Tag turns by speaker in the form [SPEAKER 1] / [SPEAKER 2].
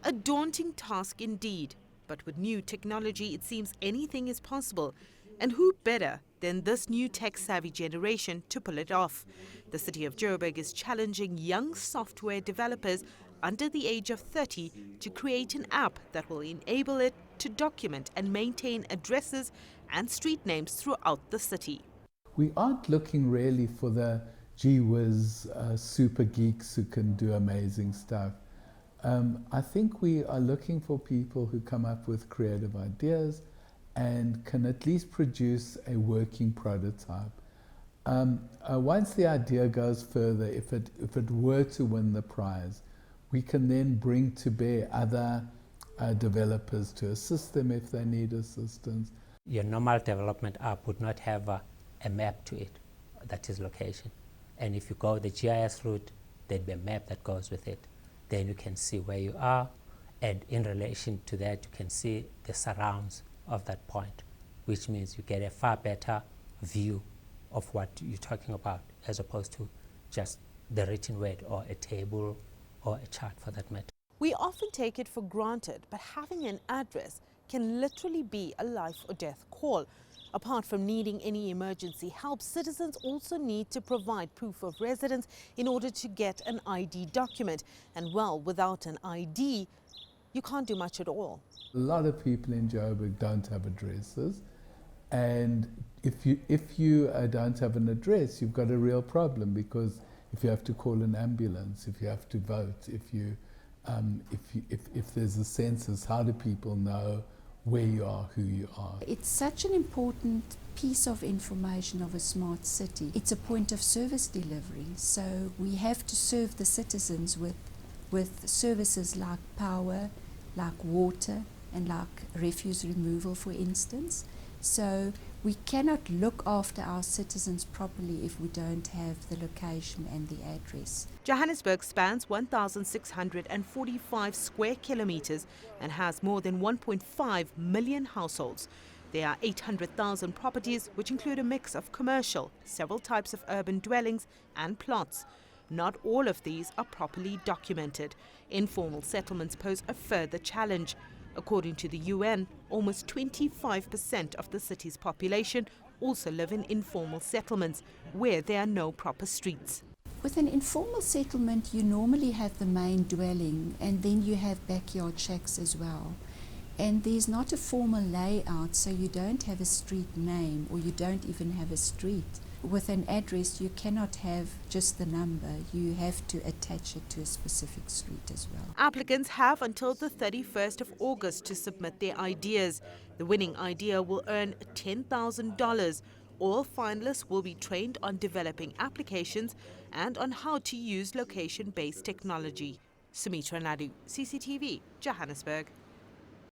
[SPEAKER 1] A daunting task indeed, but with new technology it seems anything is possible. And who better than this new tech-savvy generation to pull it off? The city of Joburg is challenging young software developers under the age of 30 to create an app that will enable it to document and maintain addresses and street names throughout the city.
[SPEAKER 2] We aren't looking really for the gee whiz super geeks who can do amazing stuff. I think we are looking for people who come up with creative ideas and can at least produce a working prototype. Once the idea goes further, if it were to win the prize, we can then bring to bear other developers to assist them if they need assistance.
[SPEAKER 3] Your normal development app would not have a map to it, that is location. And if you go the GIS route, there'd be a map that goes with it. Then you can see where you are, and in relation to that, you can see the surrounds of that point, which means you get a far better view of what you're talking about, as opposed to just the written word or a table or a chart for that matter.
[SPEAKER 1] We often take it for granted, but having an address can literally be a life or death call. Apart from needing any emergency help, citizens also need to provide proof of residence in order to get an ID document. And well, without an ID, you can't do much at all.
[SPEAKER 2] A lot of people in Joburg don't have addresses, and if you don't have an address, you've got a real problem, because if you have to call an ambulance, if you have to vote, if there's a census, how do people know where you are, who you are?
[SPEAKER 4] It's such an important piece of information of a smart city. It's a point of service delivery, so we have to serve the citizens with services like power, like water, and like refuse removal, for instance. So we cannot look after our citizens properly if we don't have the location and the address.
[SPEAKER 1] Johannesburg spans 1,645 square kilometers and has more than 1.5 million households. There are 800,000 properties, which include a mix of commercial, several types of urban dwellings and plots. Not all of these are properly documented. Informal settlements pose a further challenge. According to the UN, almost 25% of the city's population also live in informal settlements where there are no proper streets.
[SPEAKER 4] With an informal settlement, you normally have the main dwelling, and then you have backyard shacks as well. And there's not a formal layout, so you don't have a street name, or you don't even have a street. With an address, you cannot have just the number. You have to attach it to a specific street as well.
[SPEAKER 1] Applicants have until the 31st of August to submit their ideas. The winning idea will earn $10,000. All finalists will be trained on developing applications and on how to use location-based technology. Sumitra Nydoo, CCTV, Johannesburg.